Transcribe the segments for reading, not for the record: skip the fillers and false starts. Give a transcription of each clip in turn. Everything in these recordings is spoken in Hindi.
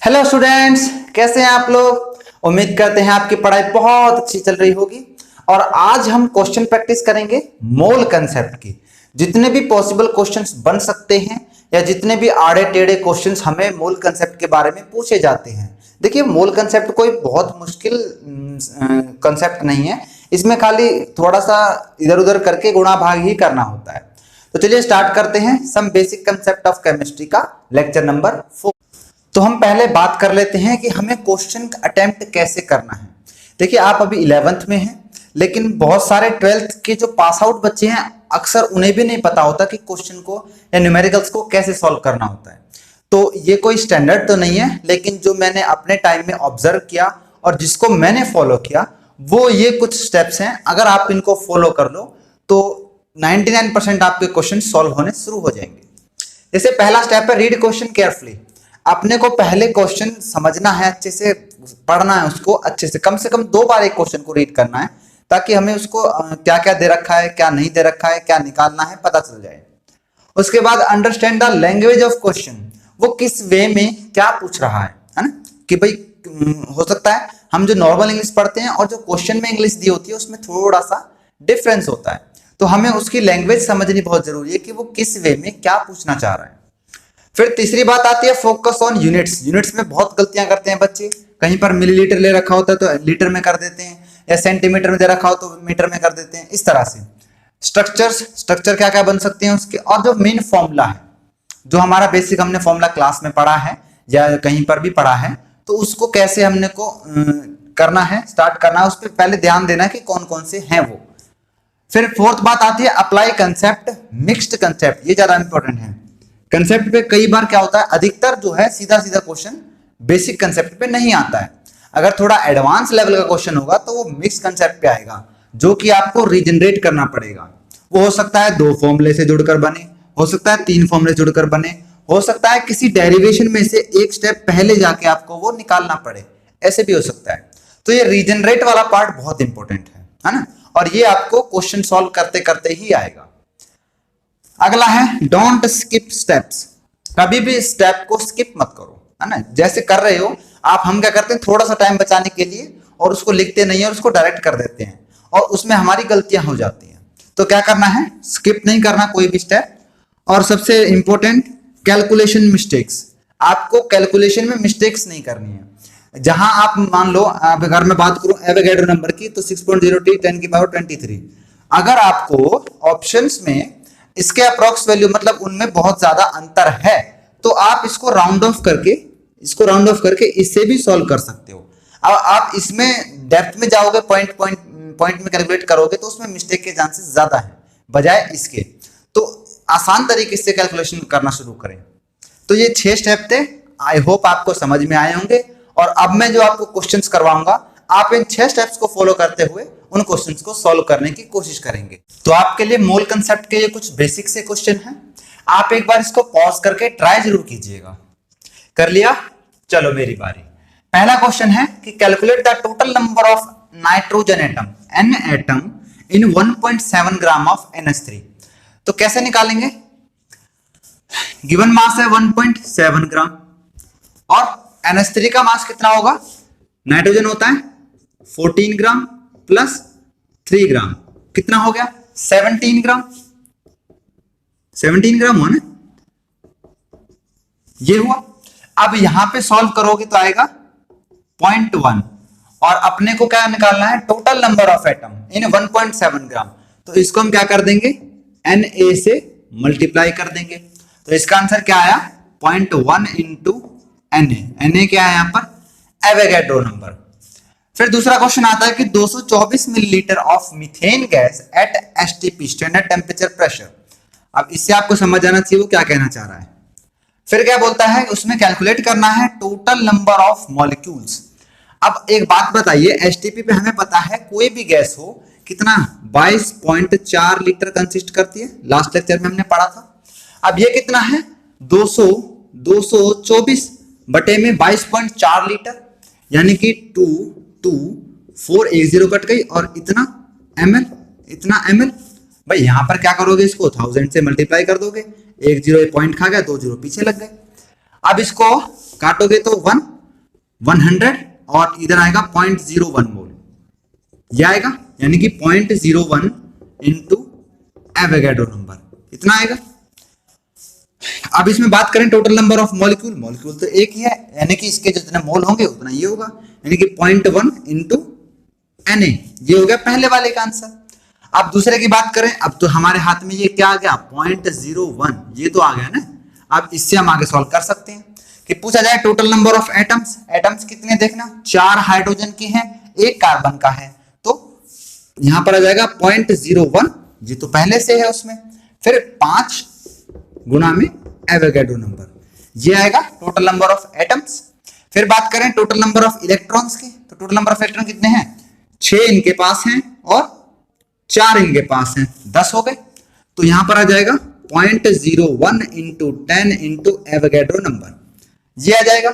हेलो स्टूडेंट्स, कैसे हैं आप लोग। उम्मीद करते हैं आपकी पढ़ाई बहुत अच्छी चल रही होगी। और आज हम क्वेश्चन प्रैक्टिस करेंगे मोल कंसेप्ट की। जितने भी पॉसिबल क्वेश्चंस बन सकते हैं या जितने भी आड़े टेढ़े क्वेश्चंस हमें मोल कंसेप्ट के बारे में पूछे जाते हैं। देखिए, मोल कंसेप्ट कोई बहुत मुश्किल कंसेप्ट नहीं है। इसमें खाली थोड़ा सा इधर उधर करके गुणा भाग ही करना होता है। तो चलिए स्टार्ट करते हैं some basic concept of chemistry का लेक्चर नंबर 4। तो हम पहले बात कर लेते हैं कि हमें क्वेश्चन अटेम्प्ट कैसे करना है। देखिए, आप अभी 11th में हैं, लेकिन बहुत सारे 12th के जो पास आउट बच्चे हैं अक्सर उन्हें भी नहीं पता होता कि क्वेश्चन को या न्यूमेरिकल्स को कैसे सॉल्व करना होता है। तो ये कोई स्टैंडर्ड तो नहीं है, लेकिन जो मैंने अपने टाइम में ऑब्जर्व किया और जिसको मैंने फॉलो किया वो ये कुछ स्टेप्स हैं। अगर आप इनको फॉलो कर लो तो 99% आपके क्वेश्चन सॉल्व होने शुरू हो जाएंगे। जैसे पहला स्टेप है रीड क्वेश्चन केयरफुली। अपने को पहले क्वेश्चन समझना है, अच्छे से पढ़ना है, उसको अच्छे से कम 2 बार एक क्वेश्चन को रीड करना है, ताकि हमें उसको क्या क्या दे रखा है, क्या नहीं दे रखा है, क्या निकालना है पता चल जाए। उसके बाद understand the language of question. वो किस वे में क्या पूछ रहा है ना। कि भाई हो सकता है हम जो नॉर्मल इंग्लिश पढ़ते हैं और जो क्वेश्चन में इंग्लिश दी होती है उसमें थोड़ा सा डिफरेंस होता है। तो हमें उसकी लैंग्वेज समझनी बहुत जरूरी है कि वो किस वे में क्या पूछना चाह रहा है। फिर तीसरी बात आती है फोकस ऑन यूनिट्स। यूनिट्स में बहुत गलतियां करते हैं बच्चे। कहीं पर मिलीलीटर ले रखा होता है तो लीटर में कर देते हैं, या सेंटीमीटर में दे रखा हो तो मीटर में कर देते हैं। इस तरह से स्ट्रक्चर क्या क्या बन सकते हैं उसके, और जो मेन फॉर्मूला है, जो हमारा बेसिक हमने फॉर्मूला क्लास में पढ़ा है या कहीं पर भी पढ़ा है, तो उसको कैसे हमने को करना है, स्टार्ट करना है, उस पर पहले ध्यान देना है कि कौन कौन से हैं वो। फिर फोर्थ बात आती है अप्लाई कंसेप्ट, मिक्स्ड कंसेप्ट। ये ज्यादा इंपॉर्टेंट है। कंसेप्ट पे कई बार क्या होता है, अधिकतर जो है सीधा सीधा क्वेश्चन बेसिक कंसेप्ट पे नहीं आता है। अगर थोड़ा एडवांस लेवल का क्वेश्चन होगा तो वो मिक्स कंसेप्ट पे आएगा, जो कि आपको रीजनरेट करना पड़ेगा। वो हो सकता है 2 फॉर्मूले से जुड़कर बने, हो सकता है 3 फॉर्मूले से जुड़कर बने, हो सकता है किसी डेरिवेशन में से एक स्टेप पहले जाके आपको वो निकालना पड़े, ऐसे भी हो सकता है। तो ये रीजनरेट वाला पार्ट बहुत इंपॉर्टेंट है ना। और ये आपको क्वेश्चन सॉल्व करते करते ही आएगा। अगला है डोंट स्किप स्टेप्स। कभी भी स्टेप को स्किप मत करो, है ना। जैसे कर रहे हो आप, हम क्या करते हैं थोड़ा सा टाइम बचाने के लिए और उसको लिखते नहीं है और उसको डायरेक्ट कर देते हैं, और उसमें हमारी गलतियां हो जाती हैं। तो क्या करना है, स्किप नहीं करना कोई भी स्टेप। और सबसे इंपॉर्टेंट कैलकुलेशन मिस्टेक्स। आपको कैलकुलेशन में मिस्टेक्स नहीं करनी है। जहां आप मान लो, अगर मैं बात करूं एवोगैड्रो नंबर की, तो 6.0 10 की पावर 23। अगर आपको ऑप्शंस में इसके अप्रोक्स वैल्यू मतलब उनमें बहुत ज्यादा अंतर है, तो आप इसको राउंड ऑफ करके इससे भी सॉल्व कर सकते हो। अब आप इसमें डेप्थ में जाओगे, पॉइंट में कैलकुलेट करोगे, तो उसमें मिस्टेक के चांसेस ज्यादा है बजाय इसके। तो आसान तरीके से कैलकुलेशन करना शुरू करें। तो ये 6 स्टेप थे। आई होप आपको समझ में आए होंगे। और अब मैं जो आपको क्वेश्चंस करवाऊंगा, आप इन 6 स्टेप्स को फॉलो करते हुए उन क्वेश्चंस को सॉल्व करने की कोशिश करेंगे। तो आपके लिए मोल कंसेप्ट के ये कुछ बेसिक से क्वेश्चन हैं। आप एक बार इसको पॉज करके ट्राई जरूर कीजिएगा। कर लिया? चलो मेरी बारी। पहला क्वेश्चन है कि calculate the total number of nitrogen atom n atom in 1.7 gram of NH3। तो कैसे निकालेंगे? गिवन मास है 1.7 ग्राम और NH3 का मास कितना होगा? नाइट्रोजन होता है 14 ग्राम प्लस 3 ग्राम, कितना हो गया? 17 ग्राम। 17 ग्राम हुआ ना, ये हुआ। अब यहां पे सॉल्व करोगे तो आएगा 0.1, और अपने को क्या निकालना है? Total number of atom in 1.7 ग्राम। तो इसको हम क्या कर देंगे? Na से मल्टीप्लाई कर देंगे। तो इसका आंसर क्या आया? 0.1 इंटू Na क्या है यहां पर? Avogadro number. फिर दूसरा क्वेश्चन आता है कि 224 millilitre of methane gas at STP standard temperature pressure. अब इससे आपको समझ आना चाहिए वो क्या कहना चाह रहा है। फिर क्या बोलता है, उसमें कैलकुलेट करना है टोटल नंबर ऑफ मॉलिक्यूल्स। अब एक बात बताइए, STP पे हमें पता है कोई भी गैस हो कितना 22.4 लीटर कंसिस्ट करती है, लास्ट लेक्चर में हमने पढ़ा था। अब ये कितना है? 224 बटे में 22.4 लीटर, यानी कि 4 एक जीरो कट गई, और इतना ml। भाई यहां पर क्या करोगे, इसको 1000 से मल्टीप्लाई कर दोगे, एक जीरो पॉइंट खा गया, 2 जीरो पीछे लग गए। अब इसको काटोगे तो 1, 100 और इधर आएगा 0.01 मोल, ये आएगा, यानी कि 0.01 इंटू एवोगैड्रो नंबर, इतना आएगा। अब इसमें बात करें total number of molecule, molecule तो एक ही है, यानी कि इसके जितने मोल होंगे उतना ये होगा, यानी कि 0.1 इंटू Na, ये हो गया पहले वाले का आंसर। अब दूसरे की बात करें, अब तो हमारे हाथ में ये क्या आ गया 0.01, ये तो आ गया ना। अब इससे हम आगे सॉल्व कर सकते हैं कि पूछा जाए total number of atoms, atoms कितने देखना, 4 हाइड्रोजन के हैं, 1 कार्बन का है, तो यहां पर आ जाएगा 0.01, ये तो पहले से है उसमें, फिर 5 गुना में एवोगैड्रो नंबर, ये आएगा टोटल नंबर ऑफ एटम्स। फिर बात करें टोटल नंबर ऑफ इलेक्ट्रॉन्स की, तो टोटल नंबर ऑफ इलेक्ट्रॉन कितने हैं, 6 इनके पास हैं और 4 इनके पास हैं, 10 हो गए। तो यहां पर आ जाएगा 0.01 इंटू 10 इंटू एवोगैड्रो नंबर, ये आ जाएगा।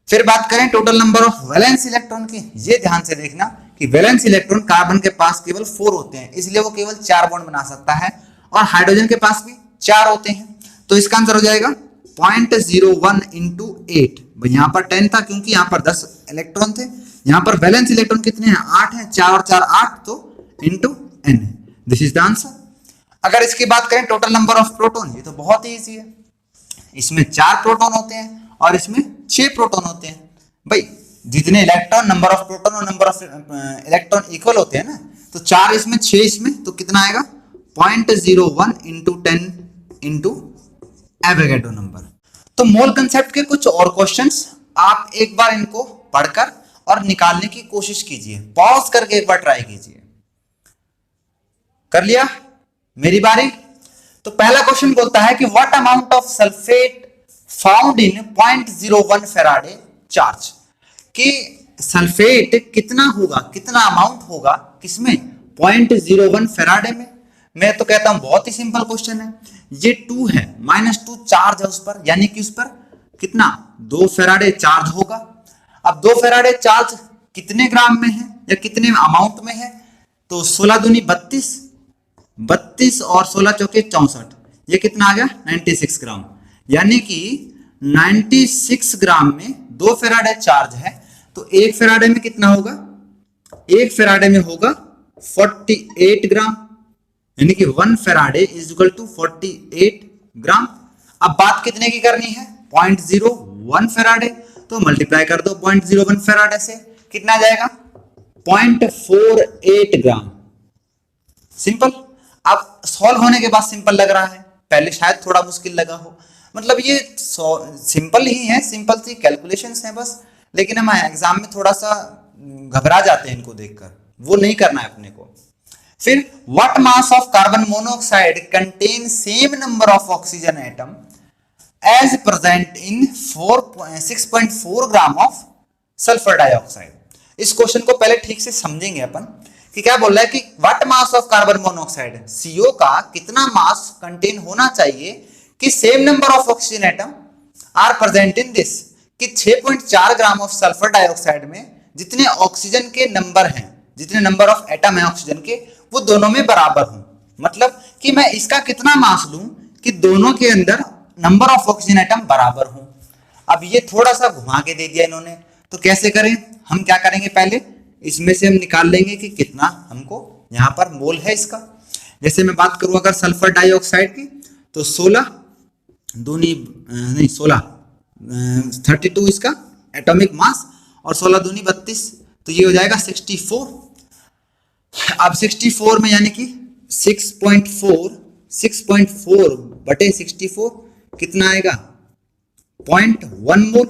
फिर बात करें total number of valence electron की, ये ध्यान से देखना कि वैलेंस इलेक्ट्रॉन कार्बन के पास केवल 4 होते हैं, इसलिए वो केवल 4 बॉन्ड बना सकता है, और हाइड्रोजन के पास भी 4 होते हैं, तो इसका आंसर हो जाएगा 0.01 इंटू 8। यहां पर 10 था क्योंकि यहां पर 10 इलेक्ट्रॉन थे, यहां पर वैलेंस इलेक्ट्रॉन कितने हैं, 8 हैं, 4 और 4 8, तो into n, this is the answer. अगर इसकी बात करें टोटल नंबर ऑफ प्रोटॉन, ये तो बहुत ही इजी है, इसमें 4 प्रोटॉन होते हैं और इसमें 6 प्रोटॉन होते हैं। भाई जितने इलेक्ट्रॉन, नंबर ऑफ प्रोटॉन और नंबर ऑफ इलेक्ट्रॉन इक्वल होते हैं ना, तो 4 इसमें 6 इसमें, तो कितना आएगा 0.01 इंटू 10 इंटू एवोगैड्रो नंबर। तो मोल कंसेप्ट के कुछ और क्वेश्चंस आप एक बार इनको पढ़कर और निकालने की कोशिश कीजिए, पॉज करके एक बार ट्राई कीजिए। कर लिया, मेरी बारी। तो पहला क्वेश्चन बोलता है कि what amount of sulphate found in 0.01 Faraday charge, कि सल्फेट कितना होगा, कितना अमाउंट होगा किसमें, 0.01 फेराडे में। मैं तो कहता हूं बहुत ही सिंपल क्वेश्चन है, ये 2 है, -2 चार्ज है उस पर, यानी कि उस पर कितना 2 फेराडे चार्ज होगा। अब 2 फेराडे चार्ज कितने ग्राम में है या कितने अमाउंट में है, तो 16 दूनी 32, 32 और 16 चौके 64, ये कितना आ गया 96 ग्राम, यानी कि 96 ग्राम में 2 फेराडे चार्ज है, तो 1 फेराडे में कितना होगा, 1 फेराडे में होगा 48 ग्राम, यानी कि 1 फेराडे इज इक्वल टू 48 ग्राम। अब बात कितने की करनी है, 0.01 फेराडे, तो मल्टीप्लाई कर दो 0.01 फेराडे से, कितना आ जाएगा 0.48 ग्राम। सिंपल। अब सॉल्व होने के बाद सिंपल लग रहा है, पहले शायद थोड़ा मुश्किल लगा हो, मतलब ये सिंपल ही है, सिंपल सी कैलकुलेशंस हैं बस, लेकिन हम एग्जाम में थोड़ा सा घबरा जाते हैं इनको देखकर, वो नहीं करना है अपने को। फिर what mass of carbon monoxide contain same number of oxygen atom as present in 6.4 gram of sulphur dioxide. इस क्वेश्चन को पहले ठीक से समझेंगे अपन कि क्या बोल रहा है कि what mass of carbon monoxide, CO का कितना मास कंटेन होना चाहिए कि same number of oxygen atom are present in this, कि 6.4 ग्राम ऑफ सल्फर डाइऑक्साइड में जितने ऑक्सीजन के नंबर हैं, जितने नंबर ऑफ एटम है ऑक्सीजन के, वो दोनों में बराबर हों। मतलब कि मैं इसका कितना मास लूं कि दोनों के अंदर नंबर ऑफ ऑक्सीजन एटम बराबर हों। अब ये थोड़ा सा घुमा के दे दिया इन्होंने, तो कैसे करें, हम क्या करेंगे, पहले इसमें से हम निकाल लेंगे कि कितना हमको यहाँ पर मोल है इसका। जैसे मैं बात करूं अगर सल्फर डाइऑक्साइड की, तो 16 दूनी नहीं 16 32 इसका एटॉमिक मास, और 16 दूनी 32, तो ये हो जाएगा 64। अब 64 में यानी कि 6.4 बटे 64 कितना आएगा 0.1 मोल।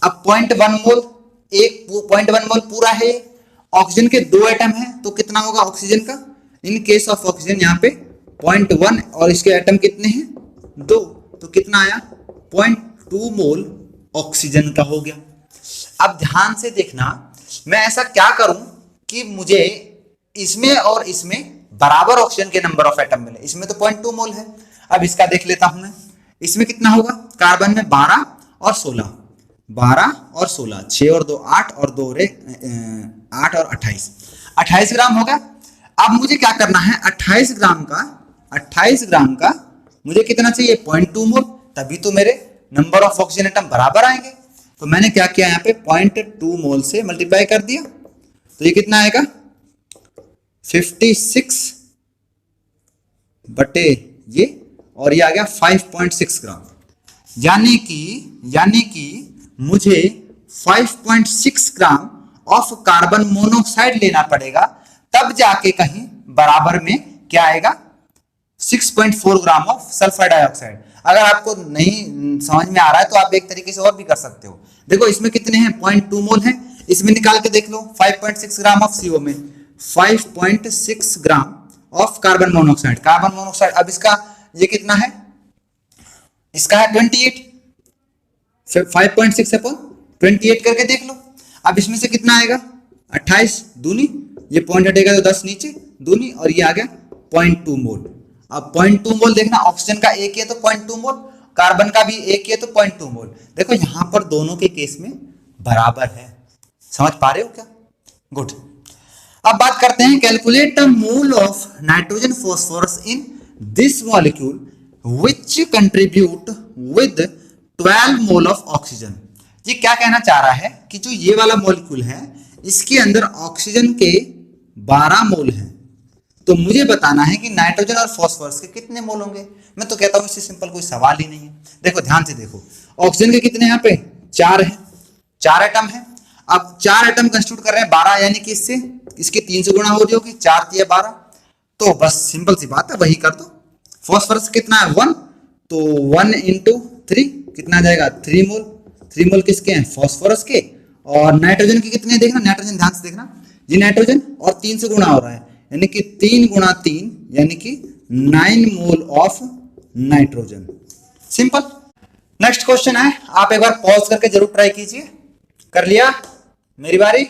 अब 0.1 मोल, एक 0.1 मोल पूरा है, ऑक्सीजन के 2 एटम हैं, तो कितना होगा ऑक्सीजन का, इन केस ऑफ ऑक्सीजन यहाँ पे 0.1 और इसके एटम कितने हैं 2, तो कितना आया 0.2 मोल ऑक्सीजन का हो गया। अब ध्यान से देखना, मैं ऐसा क्या करूं कि मुझे इसमें और इसमें बराबर ऑक्सीजन के नंबर ऑफ एटम मिले। इसमें तो 0.2 मोल है, अब इसका देख लेता हूं मैं, इसमें कितना होगा, कार्बन में 12 और 16, 12 और 16, 6 और 2 8 और 2 रे 8 और 28 ग्राम हो गया। अब मुझे क्या करना है, 28 ग्राम का मुझे कितना चाहिए 0.2 मोल, तभी तो मेरे नंबर ऑफ ऑक्सीजन एटम बराबर आएंगे। तो मैंने क्या किया यहाँ पे 0.2 मोल से मल्टीप्लाई कर दिया, तो ये कितना आएगा 56 बटे ये, और ये आ गया 5.6 ग्राम। यानी कि मुझे 5.6 ग्राम ऑफ कार्बन मोनोऑक्साइड लेना पड़ेगा, तब जाके कहीं बराबर में क्या आएगा 6.4 ग्राम ऑफ सल्फर डाइऑक्साइड। अगर आपको नहीं समझ में आ रहा है तो आप एक तरीके से और भी कर सकते हो। देखो इसमें कितने हैं 0.2 मोल है, इसमें निकाल के देख लो 5.6 ग्राम ऑफ CO में 5.6 ग्राम ऑफ कार्बन मोनोऑक्साइड। अब इसका ये कितना है, इसका है 28, 5.6 अपॉन 28 करके देख लो। अब इसमें से कितना आएगा 28 दूनी, ये पॉइंट हटेगा तो 10 नीचे दूनी, और ये आ गया 0.2 मोल। अब 0.2 मोल देखना, ऑक्सीजन का एक ही है तो 0.2 मोल, कार्बन का भी एक ही है तो 0.2 मोल। देखो यहां पर दोनों के केस में बराबर है, समझ पा रहे हो क्या? गुड। अब बात करते हैं calculate the mole of nitrogen phosphorus in this molecule which contribute with 12 mole of oxygen. ये क्या कहना चाह रहा है कि जो ये वाला मॉलिक्यूल है इसके अंदर ऑक्सीजन के 12 मोल हैं, तो मुझे बताना है कि नाइट्रोजन और फास्फोरस के कितने मोल होंगे। मैं तो कहता हूं इससे सिंपल कोई सवाल ही नहीं है। देखो ध्यान से देखो, ऑक्सीजन के कितने यहाँ पे 4 हैं, 4 एटम हैं। अब 4 एटम कंस्टिट्यूट कर रहे हैं 12, यानी कि इससे इसके 3 से गुणा हो जाओगे, 4 3 12, तो बस सिंपल सी बात है वही कर दो। फास्फोरस कितना है 1, तो 1 × 3 कितना आ जाएगा 3 मोल। 3 मोल किसके हैं फास्फोरस के। और नाइट्रोजन के कितने देखना, नाइट्रोजन ध्यान से देखना, ये नाइट्रोजन और 3 से गुणा हो रहा है, यानी कि 3 × 3 यानी कि 9 mole of nitrogen. Simple. Next question है, आप एक बार पॉज करके जरूर ट्राई कीजिए। कर लिया, मेरी बारी।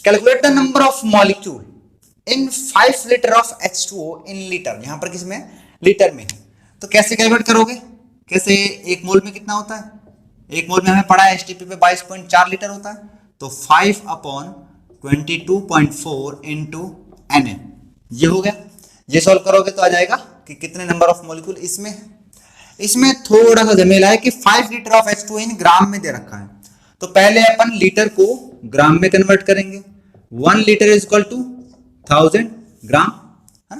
Calculate the number of molecule in 5 litre of H2O in litre. यहां पर किसमें लीटर में है, तो कैसे कैलकुलेट करोगे, कैसे, 1 मोल में कितना होता है, 1 मोल में हमें पढ़ा है STP पे 22.4 लीटर होता है, तो 5/22.4 × Na ये हो गया। ये सॉल्व करोगे तो आ जाएगा कि कितने नंबर ऑफ मॉलिक्यूल इसमें है। इसमें थोड़ा सा झमेला है कि 5 लीटर ऑफ H2O इन ग्राम में दे रखा है, तो पहले अपन लीटर को ग्राम में कन्वर्ट करेंगे। 1 लीटर इज इक्वल टू 1000 ग्राम, है ना।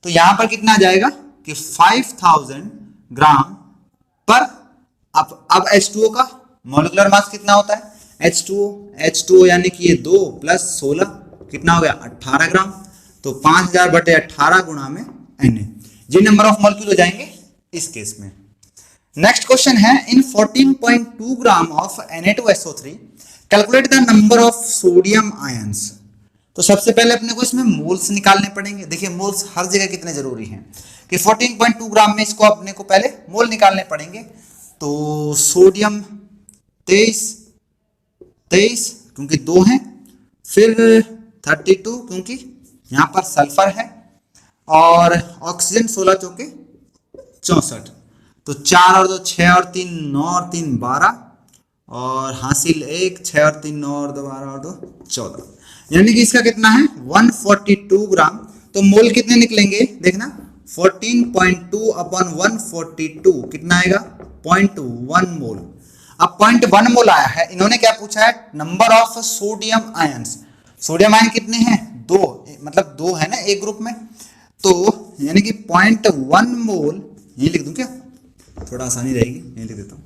तो यहां पर कितना आ जाएगा कि 5000 ग्राम पर। अब H2O का मॉलिक्यूलर मास कितना होता है, H2O यानी कि ये 2 + 16 कितना हो गया 18 ग्राम, तो 5000/18 गुणा में Na, ये नंबर ऑफ मॉलिक्यूल हो जाएंगे इस केस में। नेक्स्ट क्वेश्चन है, इन 14.2 gram of Na2SO3 calculate the number of sodium ions. तो सबसे पहले अपने को इसमें मोल्स निकालने पड़ेंगे। देखिए मोल्स हर जगह कितने जरूरी हैं कि 14.2 ग्राम में इसको अपने को पहले मोल निकालने पड़ेंगे। तो सोडियम 23 क्योंकि 2 हैं, फिर 32 क्योंकि यहां पर सल्फर है, और ऑक्सीजन 16 चौके 64, तो 4 और 2 6 और 3 9 और 3 12, और हासिल 1 6 और 3 9 और 2 12 और 2 14, यानी कि इसका कितना है 142 ग्राम। तो मोल कितने निकलेंगे देखना, 14.2/142 कितना आएगा 0.1 मोल। अब 0.1 मोल आया है, इन्होंने क्या पूछा है number of sodium ions. Sodium ion कितने हैं 2, मतलब 2 है ना एक ग्रुप में, तो यानी कि 0.1 मोल, ये लिख दूं क्या, थोड़ा आसानी रहेगी, ये लिख देता हूं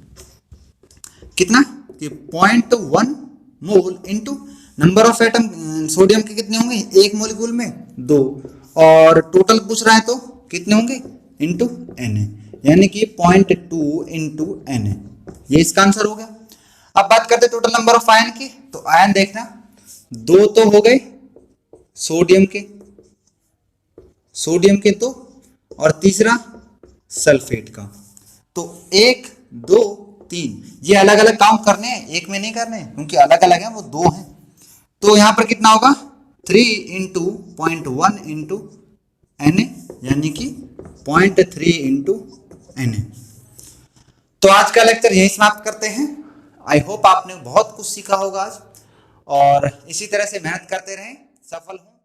कितना कि 0.1 mole into number of atom sodium के कितने होंगे एक मॉलिक्यूल में 2, और टोटल पूछ रहा है तो कितने होंगे इंटू Na, यानी कि 0.2 × Na, ये इसका आंसर हो गया। अब बात करते हैं टोटल नंबर ऑफ आयन की, तो आयन देखना 2 तो हो गए सोडियम के 2, और तीसरा सल्फेट का, तो 1 2 3 ये अलग अलग काउंट करने हैं, एक में नहीं करने क्योंकि अलग अलग है, वो 2 हैं। तो यहां पर कितना होगा 3 × 0.1 × Na, यानी कि 0.3 × Na। तो आज का लेक्चर यही समाप्त करते हैं। आई होप आपने बहुत कुछ सीखा होगा आज, और इसी तरह से मेहनत करते रहें, सफल हों।